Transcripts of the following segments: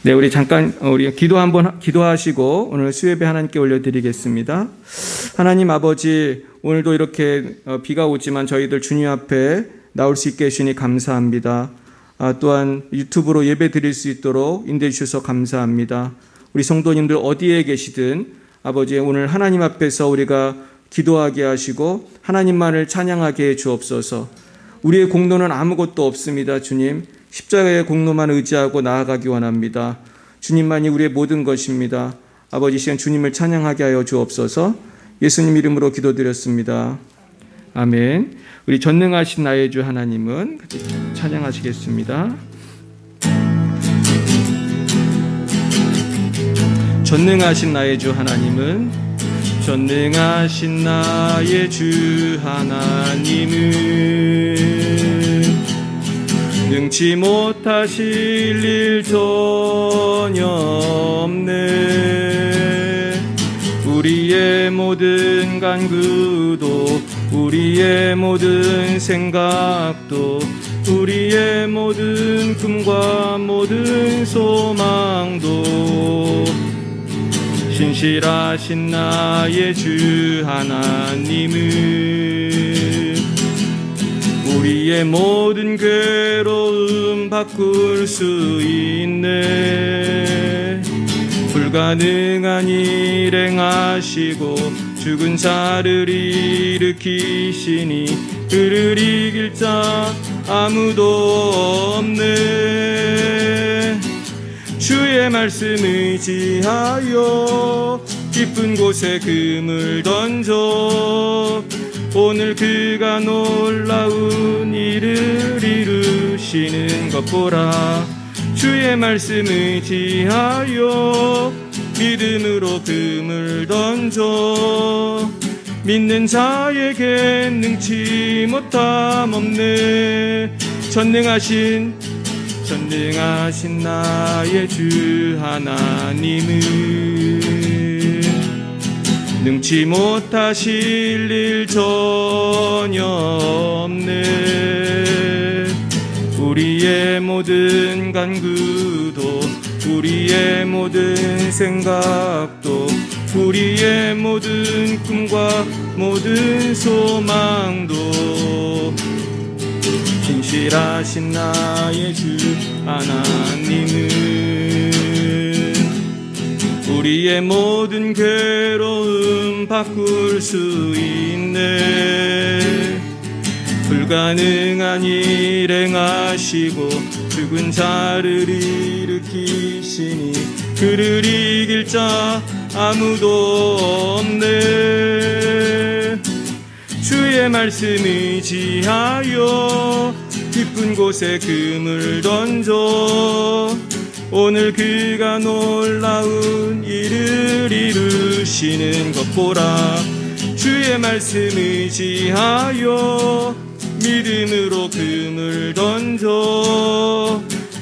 네, 우리 잠깐 우리 기도하시고 오늘 수요예배 하나님께 올려드리겠습니다. 하나님 아버지, 오늘도 이렇게 비가 오지만 저희들 주님 앞에 나올 수 있게 해주시니 감사합니다. 또한 유튜브로 예배 드릴 수 있도록 인도해 주셔서 감사합니다. 우리 성도님들 어디에 계시든 아버지, 오늘 하나님 앞에서 우리가 기도하게 하시고 하나님만을 찬양하게 해 주옵소서. 우리의 공로는 아무것도 없습니다. 주님, 십자가의 공로만 의지하고 나아가기 원합니다. 주님만이 우리의 모든 것입니다. 아버지, 시간 주님을 찬양하게 하여 주옵소서. 예수님 이름으로 기도드렸습니다. 아멘. 우리 전능하신 나의 주 하나님은 찬양하시겠습니다. 전능하신 나의 주 하나님은, 전능하신 나의 주 하나님은 능치 못하실 일 전혀 없네. 우리의 모든 간구도, 우리의 모든 생각도, 우리의 모든 꿈과 모든 소망도 신실하신 나의 주 하나님은 우리의 모든 괴로움 바꿀 수 있네. 불가능한 일 행하시고 죽은 자를 일으키시니 그를 이길 자 아무도 없네. 주의 말씀 의지하여 깊은 곳에 금을 던져 오늘 그가 놀라운 일을 이루시는 것 보라. 주의 말씀 의지하여 믿음으로 금을 던져 믿는 자에겐 능치 못함 없네. 전능하신 나의 주 하나님은 능치 못하실 일 전혀 없네. 우리의 모든 간구도, 우리의 모든 생각도, 우리의 모든 꿈과 모든 소망도 신실하신 나의 주 하나님은 우리의 모든 괴로움 바꿀 수 있네. 불가능한 일 행하시고 죽은 자를 일으키시니 그를 이길 자 아무도 없네. 주의 말씀 의지하여 깊은 곳에 금을 던져 오늘 그가 놀라운 일을 이루시는 것 보라. 주의 말씀 의지하여 믿음으로 금을 던져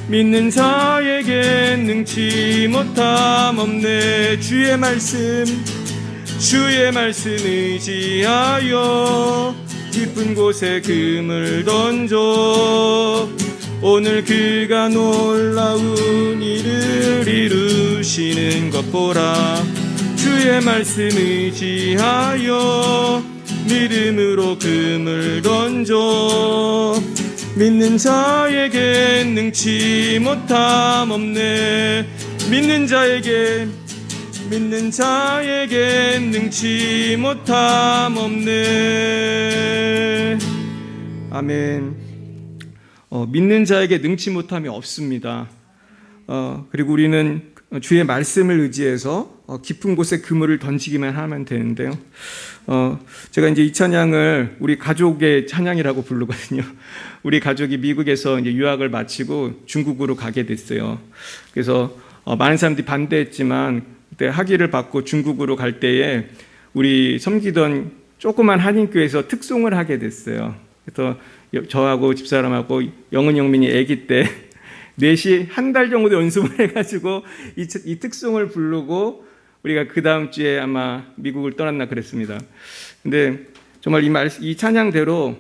믿는 자에겐 능치 못함 없네. 주의 말씀 의지하여 깊은 곳에 금을 던져 오늘 그가 놀라운 일을 이루시는 것 보라. 주의 말씀 의지하여 믿음으로 금을 던져 믿는 자에겐 능치 못함 없네. 믿는 자에겐 능치 못함 없네. 아멘. 믿는 자에게 능치 못함이 없습니다. 그리고 우리는 주의 말씀을 의지해서 깊은 곳에 그물을 던지기만 하면 되는데요. 제가 이제 이 찬양을 우리 가족의 찬양이라고 부르거든요. 우리 가족이 미국에서 이제 유학을 마치고 중국으로 가게 됐어요. 그래서 많은 사람들이 반대했지만 그때 학위를 받고 중국으로 갈 때에 우리 섬기던 조그만 한인교회에서 특송을 하게 됐어요. 그래서 저하고 집사람하고 영은 영민이 아기 때 4시 한 달 정도 연습을 해가지고 이 특송을 부르고 우리가 그 다음 주에 아마 미국을 떠났나 그랬습니다. 근데 정말 이 찬양대로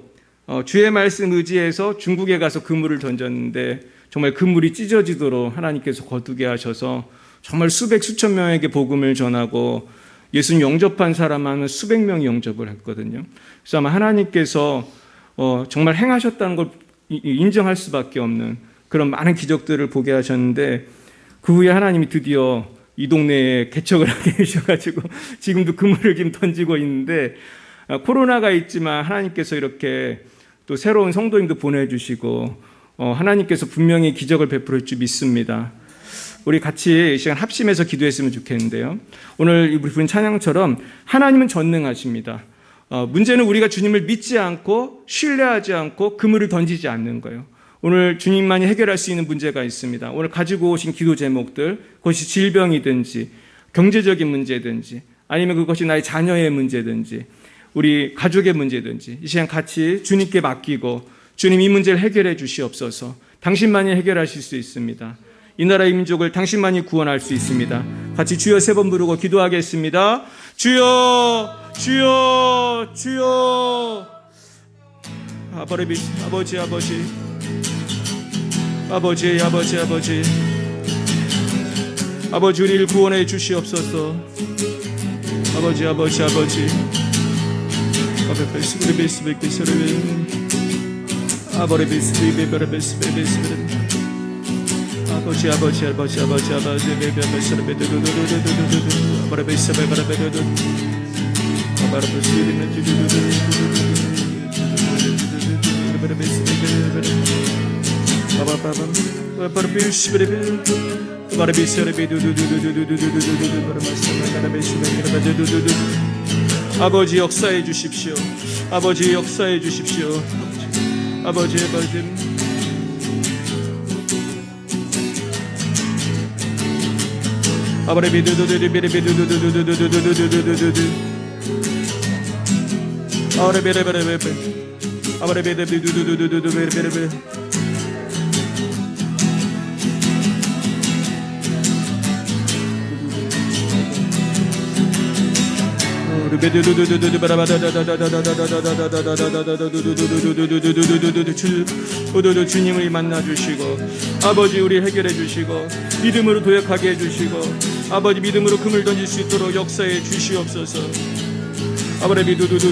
주의 말씀 의지해서 중국에 가서 그물을 던졌는데 정말 그물이 찢어지도록 하나님께서 거두게 하셔서 정말 수백 수천 명에게 복음을 전하고 예수님 영접한 사람 하면 수백 명이 영접을 했거든요. 그래서 아마 하나님께서 정말 행하셨다는 걸 인정할 수밖에 없는 그런 많은 기적들을 보게 하셨는데, 그 후에 하나님이 드디어 이 동네에 개척을 하게 하셔가지고 지금도 그물을 지금 던지고 있는데, 코로나가 있지만 하나님께서 이렇게 또 새로운 성도님도 보내주시고 하나님께서 분명히 기적을 베풀어 줄 줄 믿습니다. 우리 같이 이 시간 합심해서 기도했으면 좋겠는데요. 오늘 우리 부른 찬양처럼 하나님은 전능하십니다. 문제는 우리가 주님을 믿지 않고 신뢰하지 않고 그물을 던지지 않는 거예요. 오늘 주님만이 해결할 수 있는 문제가 있습니다. 오늘 가지고 오신 기도 제목들, 그것이 질병이든지 경제적인 문제든지 아니면 그것이 나의 자녀의 문제든지 우리 가족의 문제든지 이 시간 같이 주님께 맡기고 주님 이 문제를 해결해 주시옵소서. 당신만이 해결하실 수 있습니다. 이 나라의 민족을 당신만이 구원할 수 있습니다. 같이 주여 3번 부르고 기도하겠습니다. 주여 주여 주여. 아버지 아버지 우리를 구원해 주시옵소서. 아버지 아버지 역사해 주십시오. 아버지 역사해 주십시오. 아버지 주님을 만나 주시고 아버지 우리 해결해 주시고 믿음으로 도약하게 해 주시고 아버지 믿음으로 금을 던질 수 있도록 역사해 주시옵소서. 아버지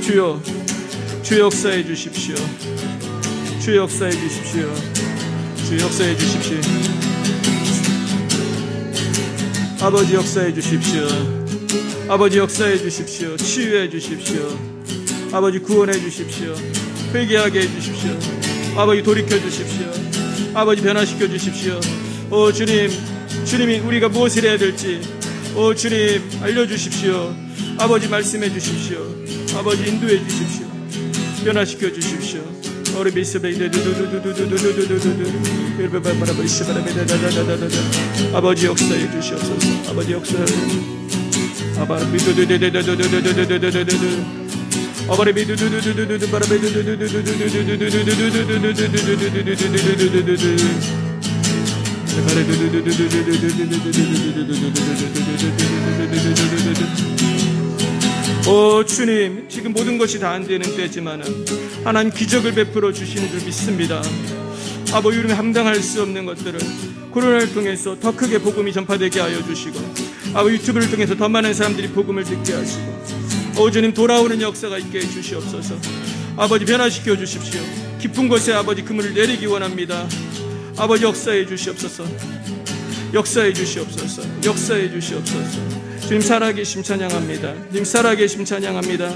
주여 주 역사해 주십시오. 주 역사해 주십시오. 주 역사해 주십시오. 아버지 역사해 주십시오. 아버지 역사해 주십시오. 치유해 주십시오. 아버지 구원해 주십시오. 회개하게 해 주십시오. 아버지 돌이켜 주십시오. 아버지 변화시켜 주십시오. 오 주님, 주님이 우리가 무엇을 해야 될지 오 주님 알려주십시오. 아버지 말씀해 주십시오. 아버지 인도해 주십시오. 변화시켜 주십시오. 아버지 역사해 주시옵소서. 아버지 역사해 오 주님, 지금 모든 것이 다 안 되는 때지만 하나님 기적을 베풀어 주시는 줄 믿습니다. 아버지 우리는 감당할 수 없는 것들을 코로나를 통해서 더 크게 복음이 전파되게 하여 주시고 아버지 유튜브를 통해서 더 많은 사람들이 복음을 듣게 하시고 오 주님 돌아오는 역사가 있게 해 주시옵소서. 아버지 변화시켜 주십시오. 깊은 곳에 아버지 그물을 내리기 원합니다. 아버지 역사해 주시옵소서. 역사해 주시옵소서. 역사해 주시옵소서. 주님 살아계심 찬양합니다. 주님 살아계심 찬양합니다.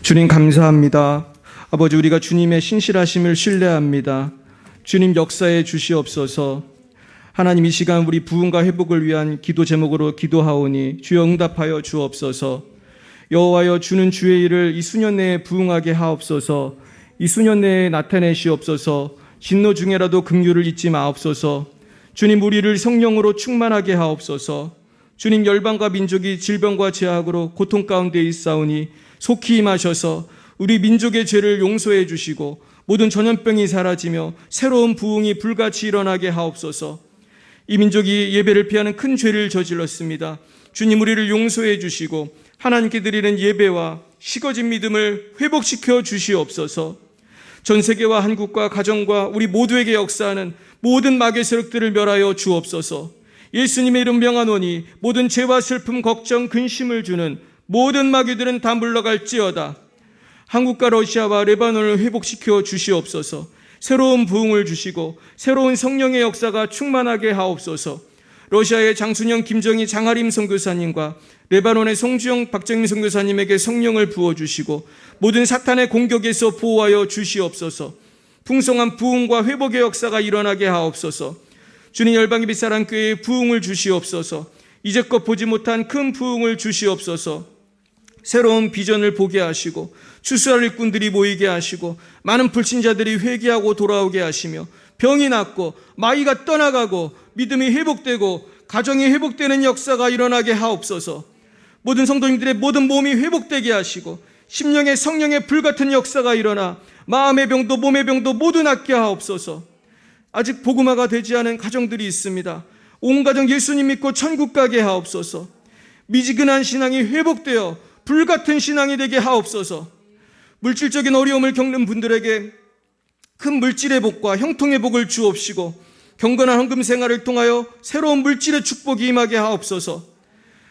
주님 감사합니다. 아버지 우리가 주님의 신실하심을 신뢰합니다. 주님 역사해 주시옵소서. 하나님 이 시간 우리 부흥과 회복을 위한 기도 제목으로 기도하오니 주여 응답하여 주옵소서. 여호와여 주는 주의 일을 이 수년 내에 부흥하게 하옵소서. 이 수년 내에 나타내시옵소서. 진노 중에라도 긍휼을 잊지 마옵소서. 주님 우리를 성령으로 충만하게 하옵소서. 주님 열방과 민족이 질병과 제약으로 고통 가운데 있사오니 속히 임하셔서 우리 민족의 죄를 용서해 주시고 모든 전염병이 사라지며 새로운 부흥이 불같이 일어나게 하옵소서. 이 민족이 예배를 피하는 큰 죄를 저질렀습니다. 주님 우리를 용서해 주시고 하나님께 드리는 예배와 식어진 믿음을 회복시켜 주시옵소서. 전 세계와 한국과 가정과 우리 모두에게 역사하는 모든 마귀의 세력들을 멸하여 주옵소서. 예수님의 이름 명하노니 모든 죄와 슬픔, 걱정, 근심을 주는 모든 마귀들은 다 물러갈지어다. 한국과 러시아와 레바논을 회복시켜 주시옵소서. 새로운 부흥을 주시고 새로운 성령의 역사가 충만하게 하옵소서. 러시아의 장순영, 김정희, 장하림 선교사님과 레바논의 송주영, 박정민 선교사님에게 성령을 부어주시고 모든 사탄의 공격에서 보호하여 주시옵소서. 풍성한 부흥과 회복의 역사가 일어나게 하옵소서. 주님 열방의 빛사랑 교회에 부흥을 주시옵소서. 이제껏 보지 못한 큰 부흥을 주시옵소서. 새로운 비전을 보게 하시고 추수할 일꾼들이 모이게 하시고 많은 불신자들이 회개하고 돌아오게 하시며 병이 낫고 마귀가 떠나가고 믿음이 회복되고 가정이 회복되는 역사가 일어나게 하옵소서. 모든 성도님들의 모든 몸이 회복되게 하시고 심령의 성령의 불같은 역사가 일어나 마음의 병도 몸의 병도 모두 낫게 하옵소서. 아직 복음화가 되지 않은 가정들이 있습니다. 온 가정 예수님 믿고 천국 가게 하옵소서. 미지근한 신앙이 회복되어 불같은 신앙이 되게 하옵소서. 물질적인 어려움을 겪는 분들에게 큰 물질의 복과 형통의 복을 주옵시고 경건한 헌금 생활을 통하여 새로운 물질의 축복이 임하게 하옵소서.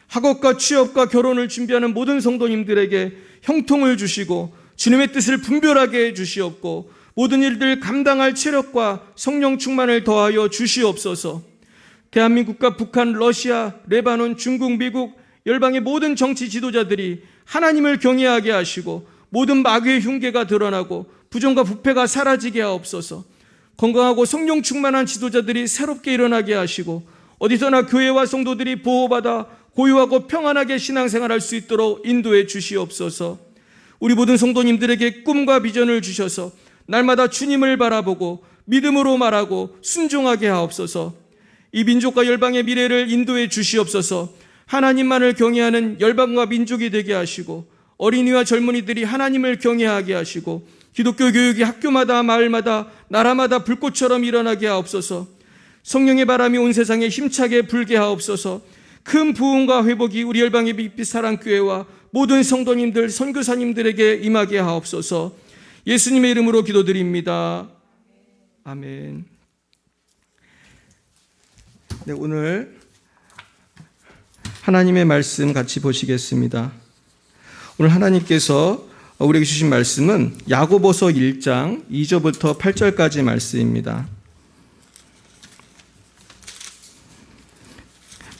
학업과 취업과 결혼을 준비하는 모든 성도님들에게 형통을 주시고 주님의 뜻을 분별하게 해주시옵고 모든 일들 감당할 체력과 성령 충만을 더하여 주시옵소서. 대한민국과 북한, 러시아, 레바논, 중국, 미국 열방의 모든 정치 지도자들이 하나님을 경외하게 하시고 모든 마귀의 흉계가 드러나고 부정과 부패가 사라지게 하옵소서. 건강하고 성령 충만한 지도자들이 새롭게 일어나게 하시고 어디서나 교회와 성도들이 보호받아 고요하고 평안하게 신앙생활할 수 있도록 인도해 주시옵소서. 우리 모든 성도님들에게 꿈과 비전을 주셔서 날마다 주님을 바라보고 믿음으로 말하고 순종하게 하옵소서. 이 민족과 열방의 미래를 인도해 주시옵소서. 하나님만을 경외하는 열방과 민족이 되게 하시고 어린이와 젊은이들이 하나님을 경외하게 하시고 기독교 교육이 학교마다 마을마다 나라마다 불꽃처럼 일어나게 하옵소서. 성령의 바람이 온 세상에 힘차게 불게 하옵소서. 큰 부흥과 회복이 우리 열방의 빛빛 사랑교회와 모든 성도님들 선교사님들에게 임하게 하옵소서. 예수님의 이름으로 기도드립니다. 아멘. 네, 오늘 하나님의 말씀 같이 보시겠습니다. 오늘 하나님께서 우리에게 주신 말씀은 야고보서 1장 2절부터 8절까지 말씀입니다.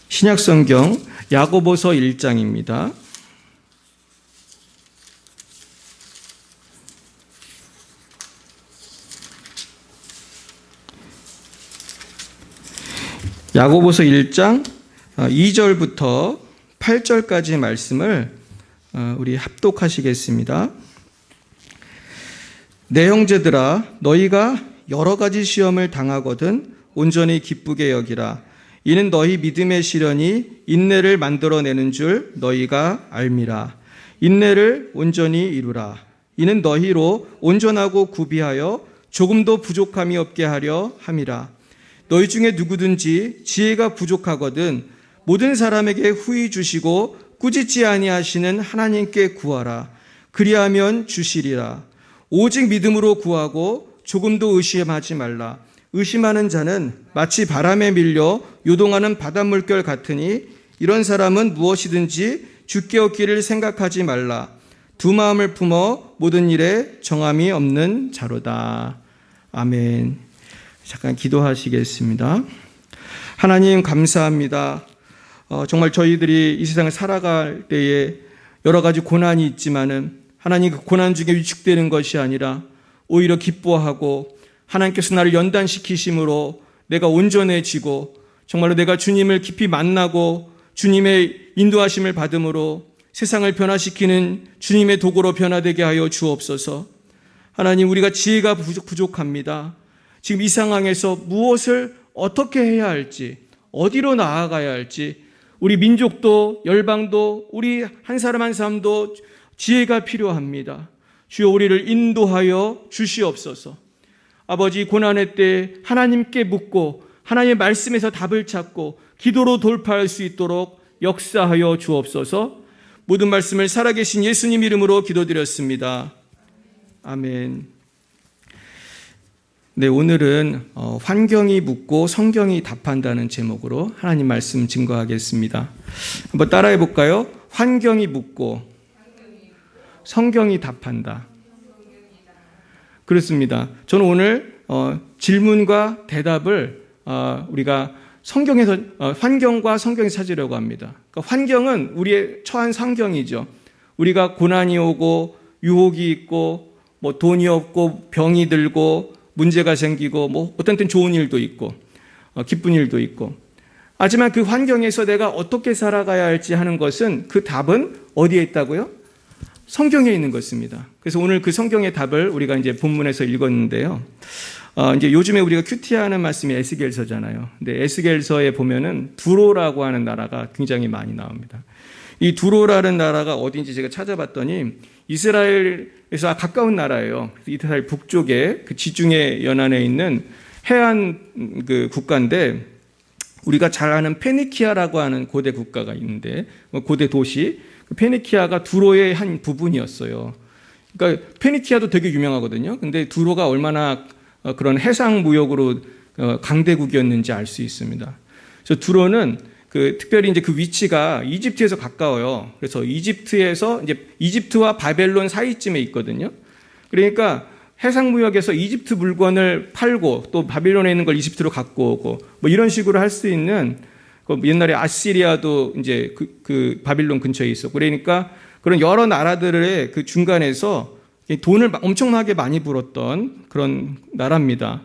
신약성경 야고보서 1장입니다. 야고보서 1장 2절부터 8절까지 말씀을 우리 합독하시겠습니다. 내 형제들아 너희가 여러 가지 시험을 당하거든 온전히 기쁘게 여기라. 이는 너희 믿음의 시련이 인내를 만들어내는 줄 너희가 알미라. 인내를 온전히 이루라. 이는 너희로 온전하고 구비하여 조금도 부족함이 없게 하려 함이라. 너희 중에 누구든지 지혜가 부족하거든 모든 사람에게 후히 주시고 꾸짖지 아니하시는 하나님께 구하라. 그리하면 주시리라. 오직 믿음으로 구하고 조금도 의심하지 말라. 의심하는 자는 마치 바람에 밀려 요동하는 바닷물결 같으니 이런 사람은 무엇이든지 주께 얻기를 생각하지 말라. 두 마음을 품어 모든 일에 정함이 없는 자로다. 아멘. 잠깐 기도하시겠습니다. 하나님 감사합니다. 정말 저희들이 이 세상을 살아갈 때에 여러 가지 고난이 있지만은 하나님 그 고난 중에 위축되는 것이 아니라 오히려 기뻐하고 하나님께서 나를 연단시키심으로 내가 온전해지고 정말로 내가 주님을 깊이 만나고 주님의 인도하심을 받음으로 세상을 변화시키는 주님의 도구로 변화되게 하여 주옵소서. 하나님 우리가 지혜가 부족합니다. 지금 이 상황에서 무엇을 어떻게 해야 할지 어디로 나아가야 할지 우리 민족도 열방도 우리 한 사람 한 사람도 지혜가 필요합니다. 주여 우리를 인도하여 주시옵소서. 아버지 고난의 때 하나님께 묻고 하나님의 말씀에서 답을 찾고 기도로 돌파할 수 있도록 역사하여 주옵소서. 모든 말씀을 살아계신 예수님 이름으로 기도드렸습니다. 아멘. 네, 오늘은 환경이 묻고 성경이 답한다는 제목으로 하나님 말씀 증거하겠습니다. 한번 따라해 볼까요? 환경이 묻고 성경이 답한다. 그렇습니다. 저는 오늘 질문과 대답을 우리가 성경에서 환경과 성경에서 찾으려고 합니다. 그러니까 환경은 우리의 처한 환경이죠. 우리가 고난이 오고 유혹이 있고 뭐 돈이 없고 병이 들고 문제가 생기고 뭐 어떤 때는 좋은 일도 있고 기쁜 일도 있고 하지만 그 환경에서 내가 어떻게 살아가야 할지 하는 것은 그 답은 어디에 있다고요? 성경에 있는 것입니다. 그래서 오늘 그 성경의 답을 우리가 이제 본문에서 읽었는데요. 이제 요즘에 우리가 큐티하는 말씀이 에스겔서잖아요. 근데 에스겔서에 보면은 두로라고 하는 나라가 굉장히 많이 나옵니다. 이 두로라는 나라가 어디인지 제가 찾아봤더니 이스라엘에서 가까운 나라예요. 이스라엘 북쪽에 그 지중해 연안에 있는 해안 그 국가인데 우리가 잘 아는 페니키아라고 하는 고대 국가가 있는데 고대 도시 페니키아가 두로의 한 부분이었어요. 그러니까 페니키아도 되게 유명하거든요. 근데 두로가 얼마나 그런 해상 무역으로 강대국이었는지 알 수 있습니다. 그래서 두로는 특별히 이제 그 위치가 이집트에서 가까워요. 그래서 이집트에서 이제 이집트와 바벨론 사이쯤에 있거든요. 그러니까 해상 무역에서 이집트 물건을 팔고 또 바벨론에 있는 걸 이집트로 갖고 오고 뭐 이런 식으로 할 수 있는 옛날에 아시리아도 이제 그 바빌론 근처에 있었고 그러니까 그런 여러 나라들의 그 중간에서 돈을 엄청나게 많이 벌었던 그런 나라입니다.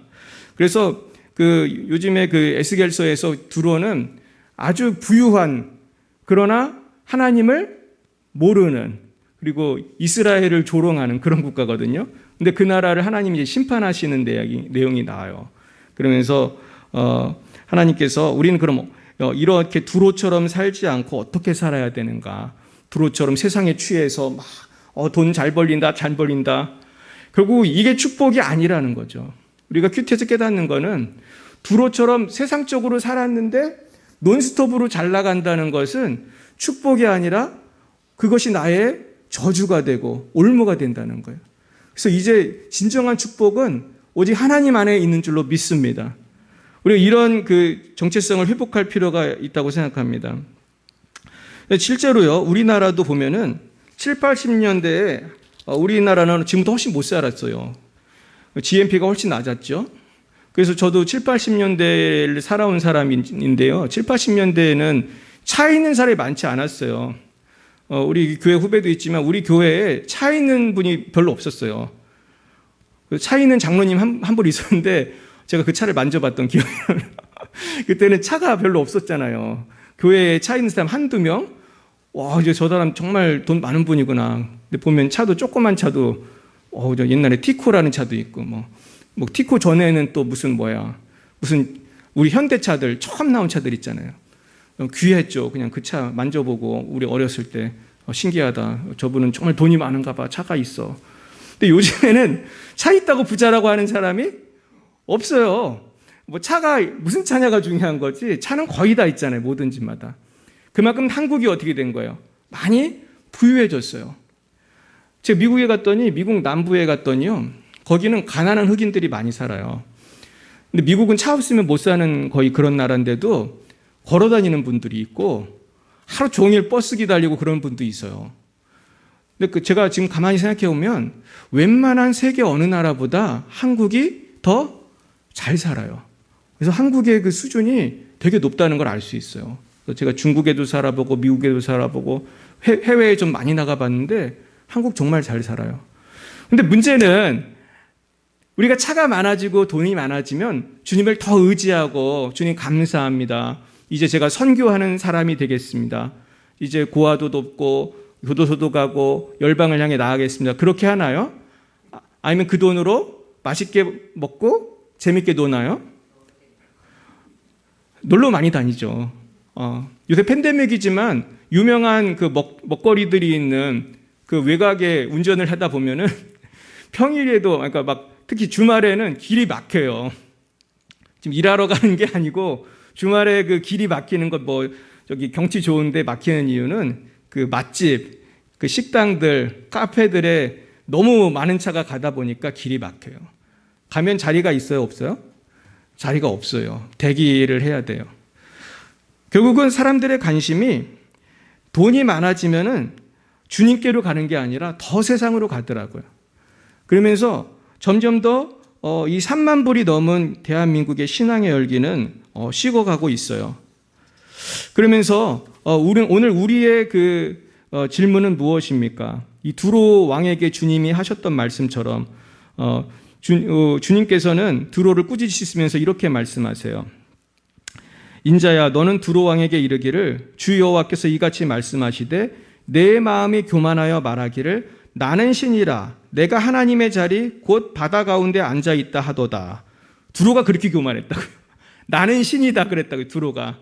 그래서 그 요즘에 그 에스겔서에서 두로는 아주 부유한 그러나 하나님을 모르는 그리고 이스라엘을 조롱하는 그런 국가거든요. 근데 그 나라를 하나님이 이제 심판하시는 내용이 나와요. 그러면서 하나님께서 우리는 그럼 이렇게 두로처럼 살지 않고 어떻게 살아야 되는가? 두로처럼 세상에 취해서 막 돈 잘 벌린다, 잘 벌린다. 결국 이게 축복이 아니라는 거죠. 우리가 큐티에서 깨닫는 거는 두로처럼 세상적으로 살았는데 논스톱으로 잘 나간다는 것은 축복이 아니라 그것이 나의 저주가 되고 올무가 된다는 거예요. 그래서 이제 진정한 축복은 오직 하나님 안에 있는 줄로 믿습니다. 우리가 이런 그 정체성을 회복할 필요가 있다고 생각합니다. 실제로요, 우리나라도 보면은 7, 80년대에 우리나라는 지금부터 훨씬 못 살았어요. GNP가 훨씬 낮았죠. 그래서 저도 7, 80년대를 살아온 사람인데요. 7, 80년대에는 차 있는 사람이 많지 않았어요. 우리 교회 후배도 있지만 우리 교회에 차 있는 분이 별로 없었어요. 차 있는 장로님 한 분 있었는데 제가 그 차를 만져봤던 기억이 나요. 그때는 차가 별로 없었잖아요. 교회에 차 있는 사람 한두 명? 와, 이제 저 사람 정말 돈 많은 분이구나. 근데 보면 차도 조그만 차도, 저 옛날에 티코라는 차도 있고, 뭐 티코 전에는 또 무슨 우리 현대차들, 처음 나온 차들 있잖아요. 귀했죠. 그냥 그 차 만져보고, 우리 어렸을 때, 신기하다. 저분은 정말 돈이 많은가 봐. 차가 있어. 근데 요즘에는 차 있다고 부자라고 하는 사람이 없어요. 뭐 차가 무슨 차냐가 중요한 거지. 차는 거의 다 있잖아요. 모든 집마다. 그만큼 한국이 어떻게 된 거예요? 많이 부유해졌어요. 제가 미국 남부에 갔더니요. 거기는 가난한 흑인들이 많이 살아요. 근데 미국은 차 없으면 못 사는 거의 그런 나라인데도 걸어 다니는 분들이 있고 하루 종일 버스 기다리고 그런 분도 있어요. 근데 제가 지금 가만히 생각해 보면 웬만한 세계 어느 나라보다 한국이 더 잘 살아요. 그래서 한국의 그 수준이 되게 높다는 걸 알 수 있어요. 그래서 제가 중국에도 살아보고 미국에도 살아보고 해외에 좀 많이 나가봤는데 한국 정말 잘 살아요. 근데 문제는 우리가 차가 많아지고 돈이 많아지면 주님을 더 의지하고 주님 감사합니다. 이제 제가 선교하는 사람이 되겠습니다. 이제 고아도 돕고 교도소도 가고 열방을 향해 나아가겠습니다. 그렇게 하나요? 아니면 그 돈으로 맛있게 먹고 재밌게 노나요? 놀러 많이 다니죠. 요새 팬데믹이지만 유명한 그 먹거리들이 있는 그 외곽에 운전을 하다 보면은 평일에도, 그러니까 막 특히 주말에는 길이 막혀요. 지금 일하러 가는 게 아니고 주말에 그 길이 막히는 것, 뭐 저기 경치 좋은데 막히는 이유는 그 맛집, 그 식당들, 카페들에 너무 많은 차가 가다 보니까 길이 막혀요. 가면 자리가 있어요, 없어요? 자리가 없어요. 대기를 해야 돼요. 결국은 사람들의 관심이 돈이 많아지면은 주님께로 가는 게 아니라 더 세상으로 가더라고요. 그러면서 점점 더 이 3만 불이 넘은 대한민국의 신앙의 열기는 식어가고 있어요. 그러면서 오늘 우리의 그 질문은 무엇입니까? 이 두로 왕에게 주님이 하셨던 말씀처럼 주님께서는 두로를 꾸짖으시면서 이렇게 말씀하세요. 인자야, 너는 두로 왕에게 이르기를 주 여호와께서 이같이 말씀하시되 내 마음이 교만하여 말하기를 나는 신이라 내가 하나님의 자리 곧 바다 가운데 앉아 있다 하도다. 두로가 그렇게 교만했다고요. 나는 신이다 그랬다고요, 두로가.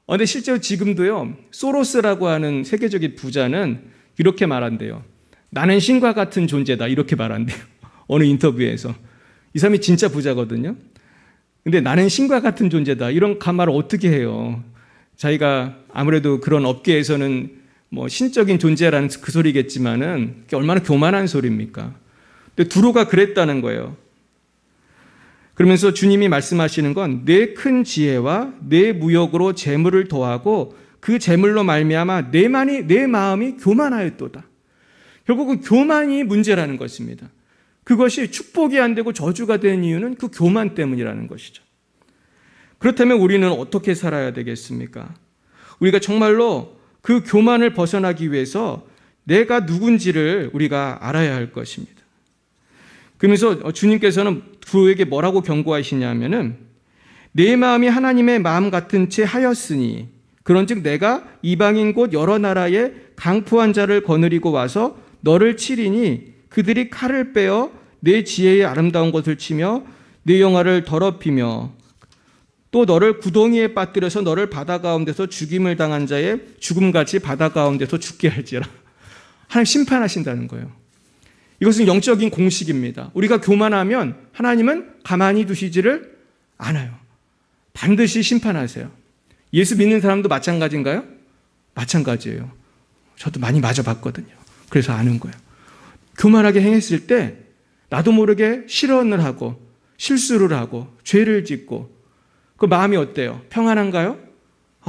근데 실제로 지금도요, 소로스라고 하는 세계적인 부자는 이렇게 말한대요. 나는 신과 같은 존재다, 이렇게 말한대요. 어느 인터뷰에서. 이 사람이 진짜 부자거든요. 근데 나는 신과 같은 존재다, 이런 말을 어떻게 해요? 자기가 아무래도 그런 업계에서는 뭐 신적인 존재라는 그 소리겠지만은 그게 얼마나 교만한 소리입니까? 근데 두로가 그랬다는 거예요. 그러면서 주님이 말씀하시는 건 내 큰 지혜와 내 무역으로 재물을 더하고 그 재물로 말미암아 내 마음이 교만하였도다. 결국은 교만이 문제라는 것입니다. 그것이 축복이 안 되고 저주가 된 이유는 그 교만 때문이라는 것이죠. 그렇다면 우리는 어떻게 살아야 되겠습니까? 우리가 정말로 그 교만을 벗어나기 위해서 내가 누군지를 우리가 알아야 할 것입니다. 그러면서 주님께서는 두로에게 뭐라고 경고하시냐면은 내 마음이 하나님의 마음 같은 채 하였으니 그런즉 내가 이방인 곧 여러 나라의 강포한 자를 거느리고 와서 너를 치리니 그들이 칼을 빼어 내 지혜의 아름다운 것을 치며 내 영화를 더럽히며 또 너를 구덩이에 빠뜨려서 너를 바다 가운데서 죽임을 당한 자의 죽음같이 바다 가운데서 죽게 할지라. 하나님 심판하신다는 거예요. 이것은 영적인 공식입니다. 우리가 교만하면 하나님은 가만히 두시지를 않아요. 반드시 심판하세요. 예수 믿는 사람도 마찬가지인가요? 마찬가지예요. 저도 많이 맞아봤거든요. 그래서 아는 거예요. 교만하게 행했을 때 나도 모르게 실언을 하고 실수를 하고 죄를 짓고 그 마음이 어때요? 평안한가요?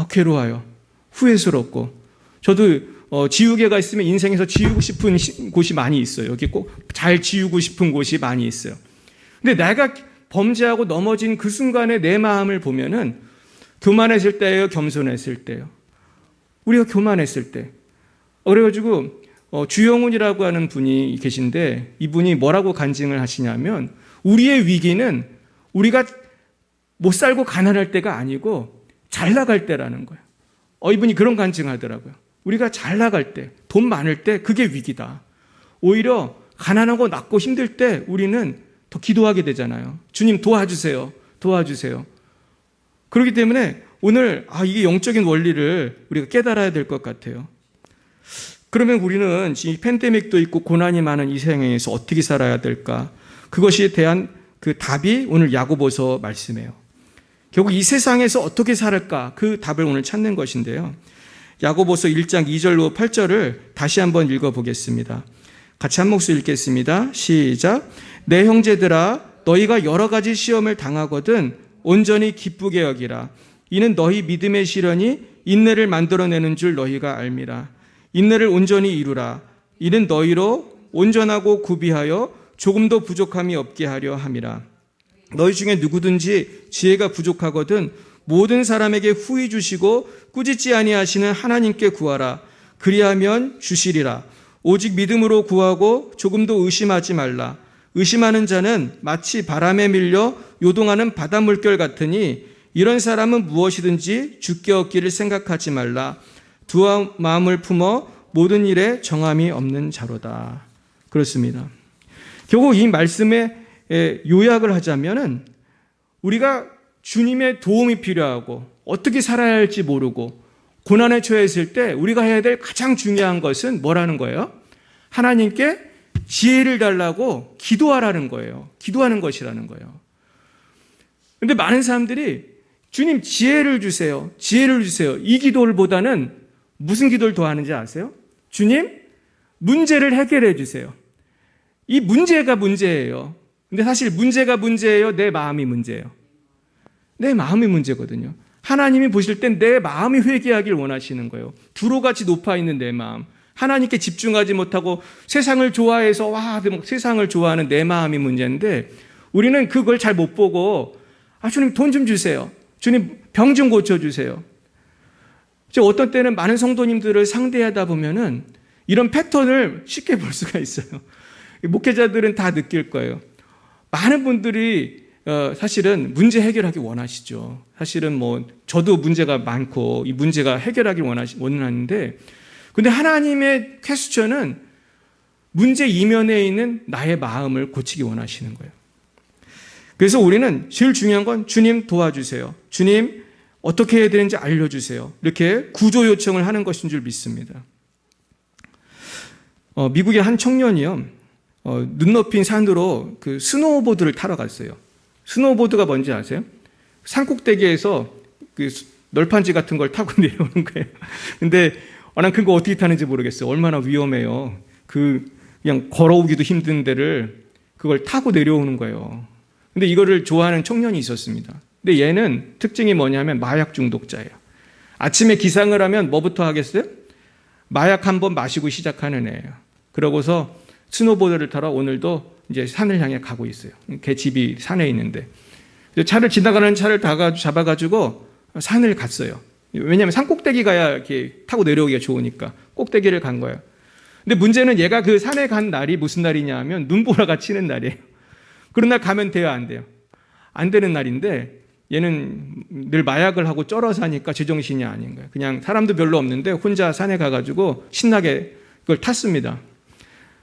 괴로워요. 후회스럽고. 저도 지우개가 있으면 인생에서 지우고 싶은 곳이 많이 있어요. 여기 꼭 잘 지우고 싶은 곳이 많이 있어요. 근데 내가 범죄하고 넘어진 그 순간에 내 마음을 보면은 교만했을 때예요, 겸손했을 때요. 우리가 교만했을 때. 그래가지고 주영훈이라고 하는 분이 계신데 이분이 뭐라고 간증을 하시냐면 우리의 위기는 우리가 못 살고 가난할 때가 아니고 잘 나갈 때라는 거예요. 이분이 그런 간증하더라고요. 우리가 잘 나갈 때, 돈 많을 때 그게 위기다. 오히려 가난하고 낮고 힘들 때 우리는 더 기도하게 되잖아요. 주님 도와주세요. 도와주세요. 그렇기 때문에 오늘 이게 영적인 원리를 우리가 깨달아야 될 것 같아요. 그러면 우리는 이 팬데믹도 있고 고난이 많은 이 세상에서 어떻게 살아야 될까? 그것에 대한 그 답이 오늘 야고보서 말씀이에요. 결국 이 세상에서 어떻게 살을까? 그 답을 오늘 찾는 것인데요. 야고보서 1장 2절로 8절을 다시 한번 읽어보겠습니다. 같이 한 목소리 읽겠습니다. 시작. 내 형제들아 너희가 여러 가지 시험을 당하거든 온전히 기쁘게 여기라. 이는 너희 믿음의 시련이 인내를 만들어내는 줄 너희가 알미라. 인내를 온전히 이루라. 이는 너희로 온전하고 구비하여 조금도 부족함이 없게 하려 함이라. 너희 중에 누구든지 지혜가 부족하거든 모든 사람에게 후히 주시고 꾸짖지 아니하시는 하나님께 구하라. 그리하면 주시리라. 오직 믿음으로 구하고 조금도 의심하지 말라. 의심하는 자는 마치 바람에 밀려 요동하는 바다 물결 같으니 이런 사람은 무엇이든지 주께 얻기를 생각하지 말라. 두 마음을 품어 모든 일에 정함이 없는 자로다. 그렇습니다. 결국 이 말씀의 요약을 하자면은 우리가 주님의 도움이 필요하고 어떻게 살아야 할지 모르고 고난에 처했을 때 우리가 해야 될 가장 중요한 것은 뭐라는 거예요? 하나님께 지혜를 달라고 기도하라는 거예요. 기도하는 것이라는 거예요. 그런데 많은 사람들이 주님 지혜를 주세요. 지혜를 주세요. 이 기도를 보다는 무슨 기도를 더 하는지 아세요? 주님 문제를 해결해 주세요. 이 문제가 문제예요. 근데 사실 문제가 문제예요? 내 마음이 문제예요? 내 마음이 문제거든요. 하나님이 보실 땐 내 마음이 회개하길 원하시는 거예요. 두로같이 높아 있는 내 마음. 하나님께 집중하지 못하고 세상을 좋아해서 세상을 좋아하는 내 마음이 문제인데 우리는 그걸 잘 못 보고 주님 돈 좀 주세요. 주님 병 좀 고쳐주세요. 어떤 때는 많은 성도님들을 상대하다 보면은 이런 패턴을 쉽게 볼 수가 있어요. 목회자들은 다 느낄 거예요. 많은 분들이 사실은 문제 해결하기 원하시죠. 사실은 저도 문제가 많고 이 문제가 해결하기 원하는데 근데 하나님의 퀘스천은 문제 이면에 있는 나의 마음을 고치기 원하시는 거예요. 그래서 우리는 제일 중요한 건 주님 도와주세요. 주님 어떻게 해야 되는지 알려주세요. 이렇게 구조 요청을 하는 것인 줄 믿습니다. 미국의 한 청년이요. 눈 높인 산으로 그 스노우보드를 타러 갔어요. 스노우보드가 뭔지 아세요? 산꼭대기에서 그 널판지 같은 걸 타고 내려오는 거예요. 근데 난 그거 어떻게 타는지 모르겠어요. 얼마나 위험해요. 그냥 걸어오기도 힘든 데를 그걸 타고 내려오는 거예요. 근데 이거를 좋아하는 청년이 있었습니다. 근데 얘는 특징이 뭐냐면 마약 중독자예요. 아침에 기상을 하면 뭐부터 하겠어요? 마약 한번 마시고 시작하는 애예요. 그러고서 스노보드를 타러 오늘도 이제 산을 향해 가고 있어요. 걔 집이 산에 있는데 지나가는 차를 잡아가지고 산을 갔어요. 왜냐하면 산 꼭대기 가야 이렇게 타고 내려오기가 좋으니까 꼭대기를 간 거예요. 근데 문제는 얘가 그 산에 간 날이 무슨 날이냐 하면 눈보라가 치는 날이에요. 그런 날 가면 돼요, 안 돼요? 안 되는 날인데 얘는 늘 마약을 하고 쩔어 사니까 제정신이 아닌 거예요. 그냥 사람도 별로 없는데 혼자 산에 가가지고 신나게 그걸 탔습니다.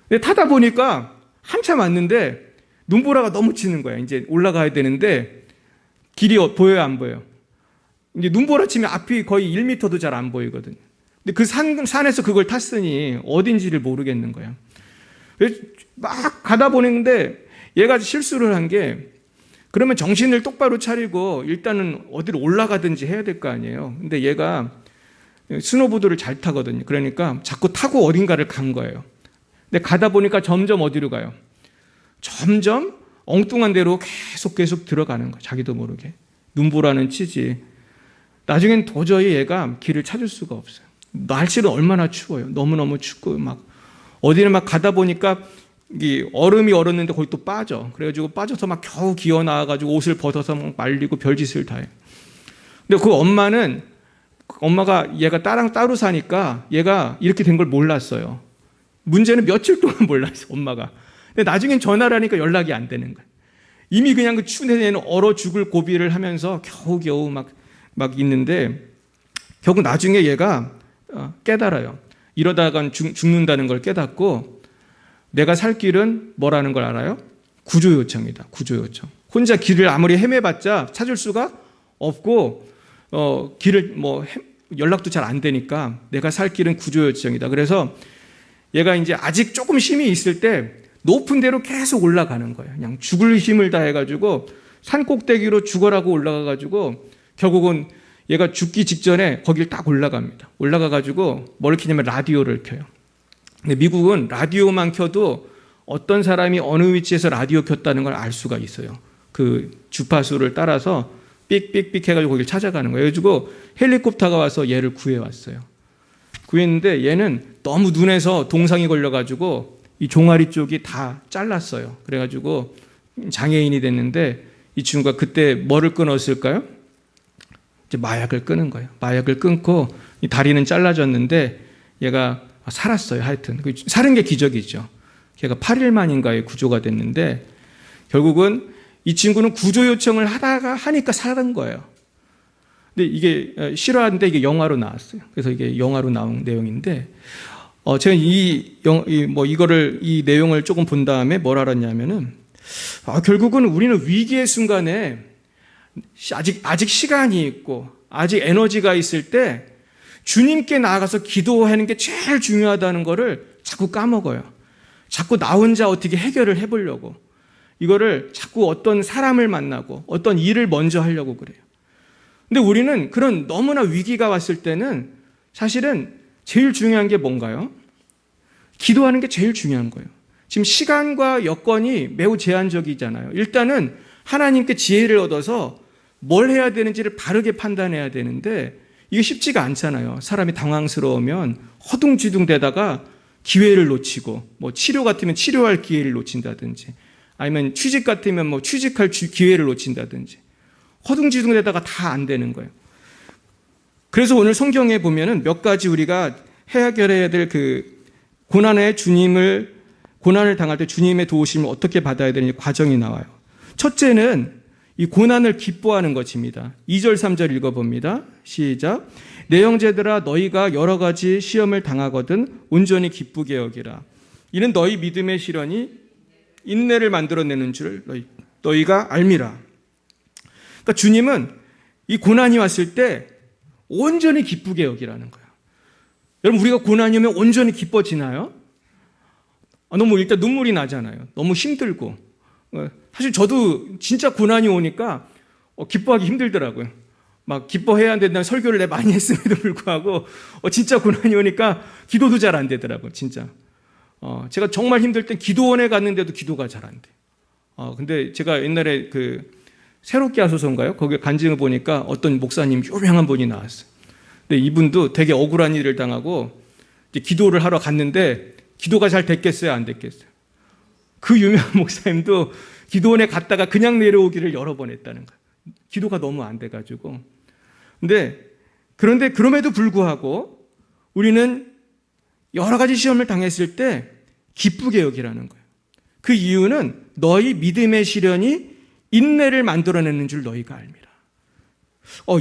근데 타다 보니까 한참 왔는데 눈보라가 너무 치는 거예요. 이제 올라가야 되는데 길이 보여요, 안 보여요? 이제 눈보라 치면 앞이 거의 1m도 잘 안 보이거든요. 근데 그 산에서 그걸 탔으니 어딘지를 모르겠는 거예요. 막 가다 보는데 얘가 실수를 한 게 그러면 정신을 똑바로 차리고 일단은 어디로 올라가든지 해야 될 거 아니에요. 근데 얘가 스노보드를 잘 타거든요. 그러니까 자꾸 타고 어딘가를 간 거예요. 근데 가다 보니까 점점 어디로 가요? 점점 엉뚱한 데로 계속 들어가는 거예요. 자기도 모르게. 눈보라는 치지. 나중엔 도저히 얘가 길을 찾을 수가 없어요. 날씨는 얼마나 추워요. 너무너무 춥고 어디를 가다 보니까 이 얼음이 얼었는데 거기 또 빠져. 그래가지고 빠져서 겨우 기어 나와가지고 옷을 벗어서 말리고 별짓을 다 해요. 근데 그 엄마가 얘가 딸랑 따로 사니까 얘가 이렇게 된 걸 몰랐어요. 문제는 며칠 동안 몰랐어요, 엄마가. 근데 나중엔 전화를 하니까 연락이 안 되는 거예요. 이미 그냥 그 추운 데는 얼어 죽을 고비를 하면서 겨우겨우 막 있는데 결국 나중에 얘가 깨달아요. 이러다간 죽는다는 걸 깨닫고 내가 살 길은 뭐라는 걸 알아요? 구조 요청이다. 구조 요청. 혼자 길을 아무리 헤매봤자 찾을 수가 없고 길을 연락도 잘 안 되니까 내가 살 길은 구조 요청이다. 그래서 얘가 이제 아직 조금 힘이 있을 때 높은 데로 계속 올라가는 거예요. 그냥 죽을 힘을 다해가지고 산 꼭대기로 죽어라고 올라가가지고 결국은 얘가 죽기 직전에 거길 딱 올라갑니다. 올라가가지고 뭘 켜냐면 라디오를 켜요. 근데 미국은 라디오만 켜도 어떤 사람이 어느 위치에서 라디오 켰다는 걸 알 수가 있어요. 그 주파수를 따라서 삑삑삑 해가지고 거기를 찾아가는 거예요. 그래가지고 헬리콥터가 와서 얘를 구해왔어요. 구했는데 얘는 너무 눈에서 동상이 걸려가지고 이 종아리 쪽이 다 잘랐어요. 그래가지고 장애인이 됐는데 이 친구가 그때 뭐를 끊었을까요? 이제 마약을 끊은 거예요. 마약을 끊고 이 다리는 잘라졌는데 얘가 살았어요. 하여튼 사는 게 기적이죠. 걔가 8일 만인가에 구조가 됐는데 결국은 이 친구는 구조 요청을 하니까 살은 거예요. 근데 이게 실화인데 이게 영화로 나왔어요. 그래서 이게 영화로 나온 내용인데 제가 이 내용을 조금 본 다음에 뭘 알았냐면은 결국은 우리는 위기의 순간에 아직 시간이 있고 아직 에너지가 있을 때 주님께 나아가서 기도하는 게 제일 중요하다는 거를 자꾸 까먹어요. 자꾸 나 혼자 어떻게 해결을 해보려고 이거를 자꾸 어떤 사람을 만나고 어떤 일을 먼저 하려고 그래요. 근데 우리는 그런 너무나 위기가 왔을 때는 사실은 제일 중요한 게 뭔가요? 기도하는 게 제일 중요한 거예요. 지금 시간과 여건이 매우 제한적이잖아요. 일단은 하나님께 지혜를 얻어서 뭘 해야 되는지를 바르게 판단해야 되는데 이게 쉽지가 않잖아요. 사람이 당황스러우면 허둥지둥대다가 기회를 놓치고 뭐 치료 같으면 치료할 기회를 놓친다든지 아니면 취직 같으면 취직할 기회를 놓친다든지 허둥지둥대다가 다 안 되는 거예요. 그래서 오늘 성경에 보면은 몇 가지 우리가 해결해야 될 그 고난을 당할 때 주님의 도우심을 어떻게 받아야 되는지 과정이 나와요. 첫째는 이 고난을 기뻐하는 것입니다. 2절 3절 읽어봅니다. 시작. 내 형제들아 너희가 여러 가지 시험을 당하거든 온전히 기쁘게 여기라. 이는 너희 믿음의 시련이 인내를 만들어내는 줄 너희가 알미라. 그러니까 주님은 이 고난이 왔을 때 온전히 기쁘게 여기라는 거예요. 여러분 우리가 고난이 오면 온전히 기뻐지나요? 너무 일단 눈물이 나잖아요. 너무 힘들고. 사실 저도 진짜 고난이 오니까 기뻐하기 힘들더라고요. 막 기뻐해야 된다는 설교를 내가 많이 했음에도 불구하고 진짜 고난이 오니까 기도도 잘 안 되더라고요. 진짜. 제가 정말 힘들 땐 기도원에 갔는데도 기도가 잘 안 돼요. 근데 제가 옛날에 새롭게 하소서인가요? 거기에 간증을 보니까 어떤 목사님 유명한 분이 나왔어요. 근데 이분도 되게 억울한 일을 당하고 이제 기도를 하러 갔는데 기도가 잘 됐겠어요? 안 됐겠어요? 그 유명한 목사님도 기도원에 갔다가 그냥 내려오기를 여러 번 했다는 거예요. 기도가 너무 안 돼가지고. 그런데 그럼에도 불구하고 우리는 여러 가지 시험을 당했을 때 기쁘게 여기라는 거예요. 그 이유는 너희 믿음의 시련이 인내를 만들어내는 줄 너희가 알미라.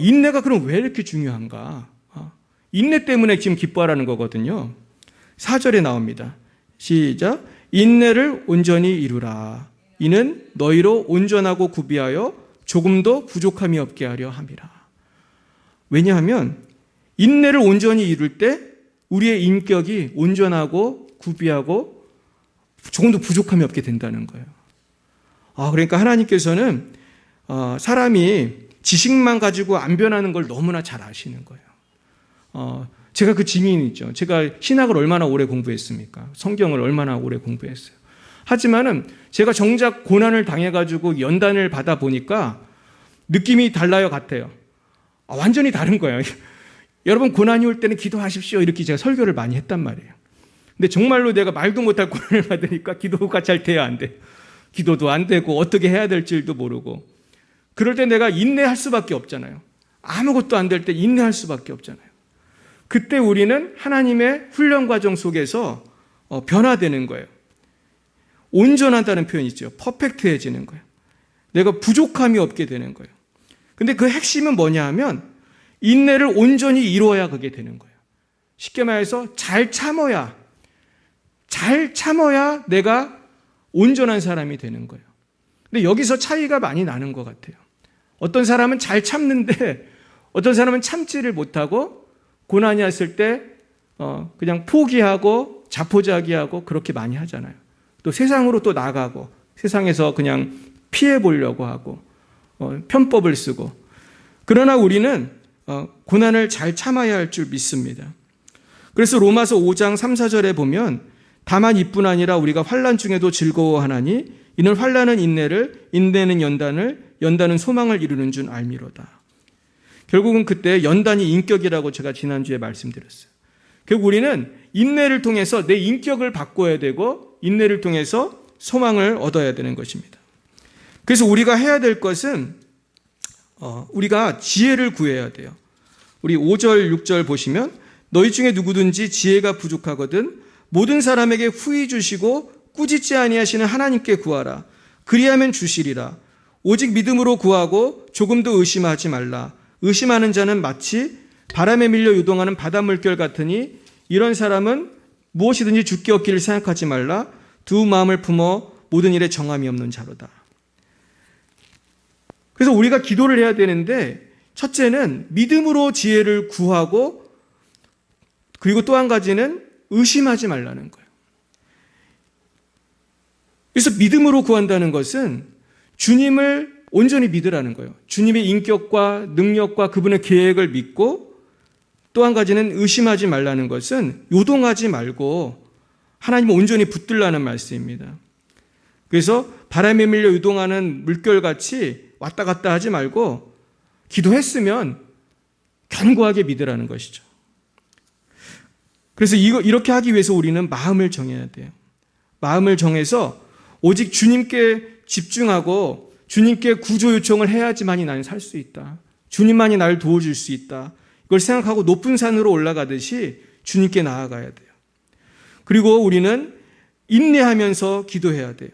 인내가 그럼 왜 이렇게 중요한가? 인내 때문에 지금 기뻐하라는 거거든요. 4절에 나옵니다. 시작. 인내를 온전히 이루라. 이는 너희로 온전하고 구비하여 조금도 부족함이 없게 하려 함이라. 왜냐하면 인내를 온전히 이룰 때 우리의 인격이 온전하고 구비하고 조금도 부족함이 없게 된다는 거예요. 그러니까 하나님께서는 사람이 지식만 가지고 안 변하는 걸 너무나 잘 아시는 거예요. 제가 그 증인이 있죠. 제가 신학을 얼마나 오래 공부했습니까? 성경을 얼마나 오래 공부했어요. 하지만은 제가 정작 고난을 당해가지고 연단을 받아 보니까 느낌이 달라요, 같아요. 완전히 다른 거예요. 여러분 고난이 올 때는 기도하십시오. 이렇게 제가 설교를 많이 했단 말이에요. 근데 정말로 내가 말도 못할 고난을 받으니까 기도가 잘 돼야 안 돼. 기도도 안 되고 어떻게 해야 될지도 모르고. 그럴 때 내가 인내할 수밖에 없잖아요. 아무것도 안 될 때 인내할 수밖에 없잖아요. 그때 우리는 하나님의 훈련 과정 속에서 변화되는 거예요. 온전하다는 표현이 있죠. 퍼펙트해지는 거예요. 내가 부족함이 없게 되는 거예요. 근데 그 핵심은 뭐냐 하면 인내를 온전히 이루어야 그게 되는 거예요. 쉽게 말해서 잘 참아야 내가 온전한 사람이 되는 거예요. 근데 여기서 차이가 많이 나는 것 같아요. 어떤 사람은 잘 참는데 어떤 사람은 참지를 못하고 고난이 왔을 때 그냥 포기하고 자포자기하고 그렇게 많이 하잖아요. 또 세상으로 또 나가고 세상에서 그냥 피해 보려고 하고 편법을 쓰고. 그러나 우리는 고난을 잘 참아야 할 줄 믿습니다. 그래서 로마서 5장 3, 4절에 보면 다만 이뿐 아니라 우리가 환난 중에도 즐거워하나니 이는 환난은 인내를, 인내는 연단을, 연단은 소망을 이루는 줄 알미로다. 결국은 그때 연단이 인격이라고 제가 지난주에 말씀드렸어요. 결국 우리는 인내를 통해서 내 인격을 바꿔야 되고 인내를 통해서 소망을 얻어야 되는 것입니다. 그래서 우리가 해야 될 것은 우리가 지혜를 구해야 돼요. 우리 5절, 6절 보시면 너희 중에 누구든지 지혜가 부족하거든 모든 사람에게 후히 주시고 꾸짖지 아니하시는 하나님께 구하라. 그리하면 주시리라. 오직 믿음으로 구하고 조금도 의심하지 말라. 의심하는 자는 마치 바람에 밀려 요동하는 바닷물결 같으니 이런 사람은 무엇이든지 주께 얻기를 생각하지 말라. 두 마음을 품어 모든 일에 정함이 없는 자로다. 그래서 우리가 기도를 해야 되는데 첫째는 믿음으로 지혜를 구하고 그리고 또 한 가지는 의심하지 말라는 거예요. 그래서 믿음으로 구한다는 것은 주님을 온전히 믿으라는 거예요. 주님의 인격과 능력과 그분의 계획을 믿고 또 한 가지는 의심하지 말라는 것은 요동하지 말고 하나님을 온전히 붙들라는 말씀입니다. 그래서 바람에 밀려 요동하는 물결같이 왔다 갔다 하지 말고 기도했으면 견고하게 믿으라는 것이죠. 그래서 이렇게 하기 위해서 우리는 마음을 정해야 돼요. 마음을 정해서 오직 주님께 집중하고 주님께 구조 요청을 해야지만이 나는 살 수 있다. 주님만이 나를 도와줄 수 있다. 이걸 생각하고 높은 산으로 올라가듯이 주님께 나아가야 돼요. 그리고 우리는 인내하면서 기도해야 돼요.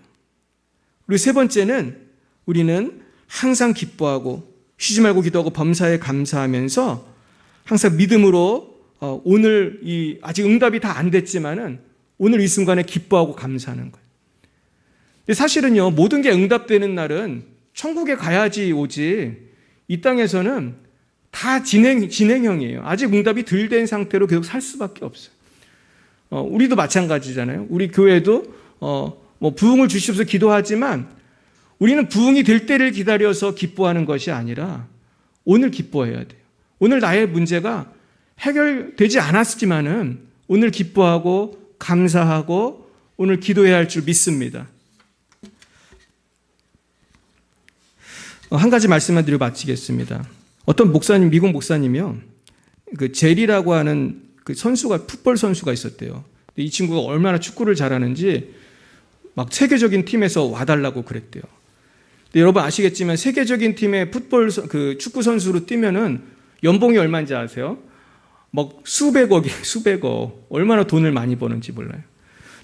그리고 세 번째는 우리는 항상 기뻐하고 쉬지 말고 기도하고 범사에 감사하면서 항상 믿음으로 오늘 아직 응답이 다 안 됐지만은 오늘 이 순간에 기뻐하고 감사하는 거예요. 근데 사실은요, 모든 게 응답되는 날은 천국에 가야지 오지 이 땅에서는 다 진행형이에요. 아직 응답이 덜 된 상태로 계속 살 수밖에 없어요. 우리도 마찬가지잖아요. 우리 교회도 부흥을 주시옵소서 기도하지만 우리는 부흥이 될 때를 기다려서 기뻐하는 것이 아니라 오늘 기뻐해야 돼요. 오늘 나의 문제가 해결되지 않았지만은 오늘 기뻐하고 감사하고 오늘 기도해야 할 줄 믿습니다. 한 가지 말씀만 드리고 마치겠습니다. 어떤 목사님, 미국 목사님이요, 그 제리라고 하는 그 선수가, 풋볼 선수가 있었대요. 이 친구가 얼마나 축구를 잘하는지 막 세계적인 팀에서 와달라고 그랬대요. 근데 여러분 아시겠지만 세계적인 팀의 그 축구 선수로 뛰면은 연봉이 얼마인지 아세요? 막 수백억, 얼마나 돈을 많이 버는지 몰라요.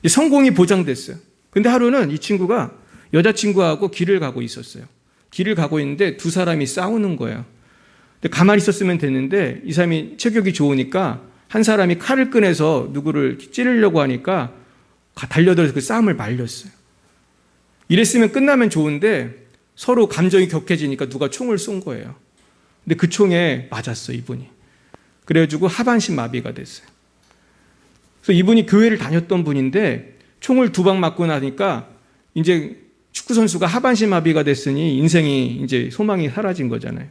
성공이 보장됐어요. 근데 하루는 이 친구가 여자친구하고 길을 가고 있었어요. 길을 가고 있는데 두 사람이 싸우는 거예요. 근데 가만히 있었으면 됐는데 이 사람이 체격이 좋으니까 한 사람이 칼을 꺼내서 누구를 찌르려고 하니까 달려들어서 그 싸움을 말렸어요. 이랬으면 끝나면 좋은데 서로 감정이 격해지니까 누가 총을 쏜 거예요. 근데 그 총에 맞았어, 이분이. 그래가지고 하반신 마비가 됐어요. 그래서 이분이 교회를 다녔던 분인데 총을 2방 맞고 나니까 이제 축구선수가 하반신 마비가 됐으니 인생이 이제 소망이 사라진 거잖아요.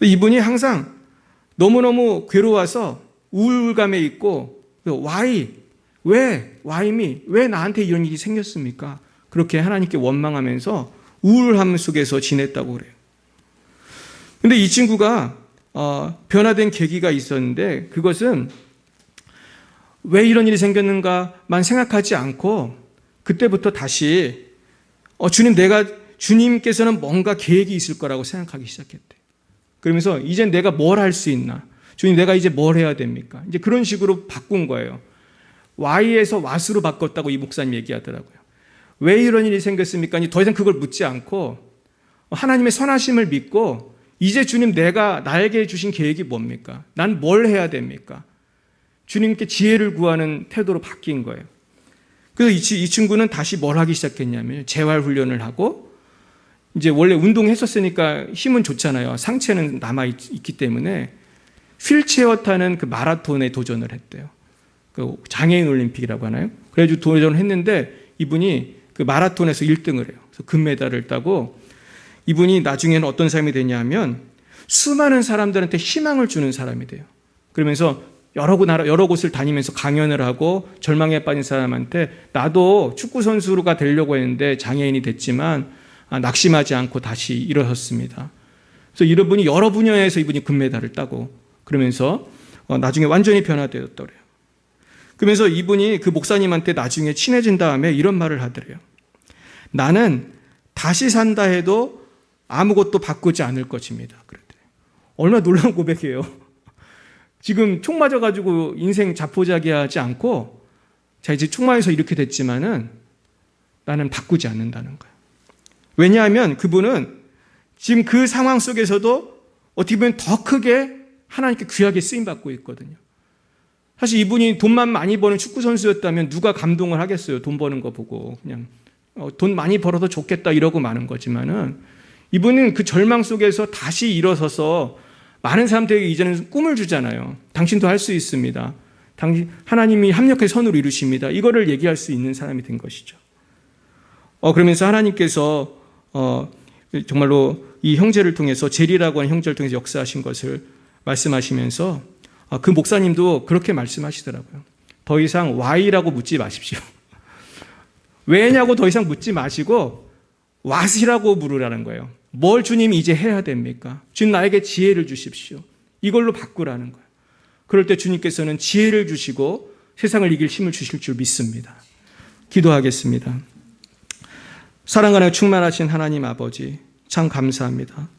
이분이 항상 너무너무 괴로워서 우울감에 있고 why me? 왜 나한테 이런 일이 생겼습니까? 그렇게 하나님께 원망하면서 우울함 속에서 지냈다고 그래요. 근데 이 친구가 변화된 계기가 있었는데 그것은 왜 이런 일이 생겼는가만 생각하지 않고 그때부터 다시 주님께서는 뭔가 계획이 있을 거라고 생각하기 시작했대요. 그러면서 이제 내가 뭘 할 수 있나? 주님, 내가 이제 뭘 해야 됩니까? 이제 그런 식으로 바꾼 거예요. Y에서 what으로 바꿨다고 이 목사님 얘기하더라고요. 왜 이런 일이 생겼습니까? 더 이상 그걸 묻지 않고 하나님의 선하심을 믿고 이제 주님 내가 나에게 주신 계획이 뭡니까? 난 뭘 해야 됩니까? 주님께 지혜를 구하는 태도로 바뀐 거예요. 그래서 이 친구는 다시 뭘 하기 시작했냐면 재활 훈련을 하고 이제 원래 운동했었으니까 힘은 좋잖아요. 상체는 남아있기 때문에 휠체어 타는 그 마라톤에 도전을 했대요. 그 장애인 올림픽이라고 하나요? 그래가지고 도전을 했는데 이분이 그 마라톤에서 1등을 해요. 그래서 금메달을 따고 이분이 나중에는 어떤 사람이 되냐면 수많은 사람들한테 희망을 주는 사람이 돼요. 그러면서 여러 곳을 다니면서 강연을 하고 절망에 빠진 사람한테 나도 축구 선수가 되려고 했는데 장애인이 됐지만 낙심하지 않고 다시 일어섰습니다. 그래서 이런 분이 여러 분야에서 이분이 금메달을 따고 그러면서 나중에 완전히 변화되었더래요. 그러면서 이분이 그 목사님한테 나중에 친해진 다음에 이런 말을 하더래요. 나는 다시 산다 해도 아무것도 바꾸지 않을 것입니다. 그랬더래요. 얼마나 놀라운 고백이에요. 지금 총 맞아가지고 인생 자포자기하지 않고 자 이제 총 맞아서 이렇게 됐지만은 나는 바꾸지 않는다는 거예요. 왜냐하면 그분은 지금 그 상황 속에서도 어떻게 보면 더 크게 하나님께 귀하게 쓰임받고 있거든요. 사실 이분이 돈만 많이 버는 축구 선수였다면 누가 감동을 하겠어요. 돈 버는 거 보고 그냥 돈 많이 벌어도 좋겠다 이러고 마는 거지만은 이분은 그 절망 속에서 다시 일어서서 많은 사람들에게 이제는 꿈을 주잖아요. 당신도 할 수 있습니다. 하나님이 합력해 선으로 이루십니다. 이거를 얘기할 수 있는 사람이 된 것이죠. 그러면서 하나님께서 정말로 이 형제를 통해서 제리라고 하는 형제를 통해서 역사하신 것을 말씀하시면서 그 목사님도 그렇게 말씀하시더라고요. 더 이상 why라고 묻지 마십시오. 왜냐고 더 이상 묻지 마시고 what이라고 물으라는 거예요. 뭘 주님이 이제 해야 됩니까? 주님 나에게 지혜를 주십시오. 이걸로 바꾸라는 거예요. 그럴 때 주님께서는 지혜를 주시고 세상을 이길 힘을 주실 줄 믿습니다. 기도하겠습니다. 사랑하며 충만하신 하나님 아버지 참 감사합니다.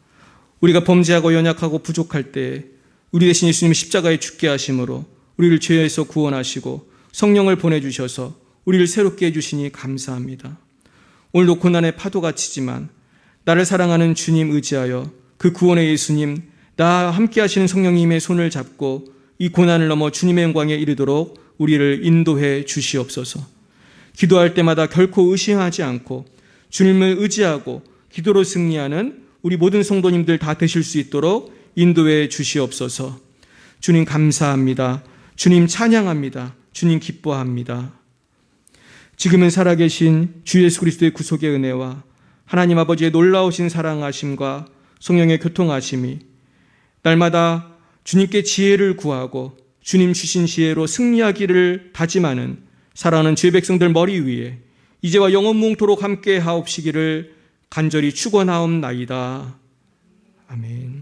우리가 범죄하고 연약하고 부족할 때 우리 대신 예수님 십자가에 죽게 하심으로 우리를 죄에서 구원하시고 성령을 보내주셔서 우리를 새롭게 해주시니 감사합니다. 오늘도 고난의 파도가 치지만 나를 사랑하는 주님 의지하여 그 구원의 예수님 나와 함께 하시는 성령님의 손을 잡고 이 고난을 넘어 주님의 영광에 이르도록 우리를 인도해 주시옵소서. 기도할 때마다 결코 의심하지 않고 주님을 의지하고 기도로 승리하는 우리 모든 성도님들 다 되실 수 있도록 인도해 주시옵소서. 주님 감사합니다. 주님 찬양합니다. 주님 기뻐합니다. 지금은 살아계신 주 예수 그리스도의 구속의 은혜와 하나님 아버지의 놀라우신 사랑하심과 성령의 교통하심이 날마다 주님께 지혜를 구하고 주님 주신 지혜로 승리하기를 다짐하는 사랑하는 주의 백성들 머리 위에 이제와 영원뭉토록 함께 하옵시기를 간절히 축원하옵나이다. 아멘.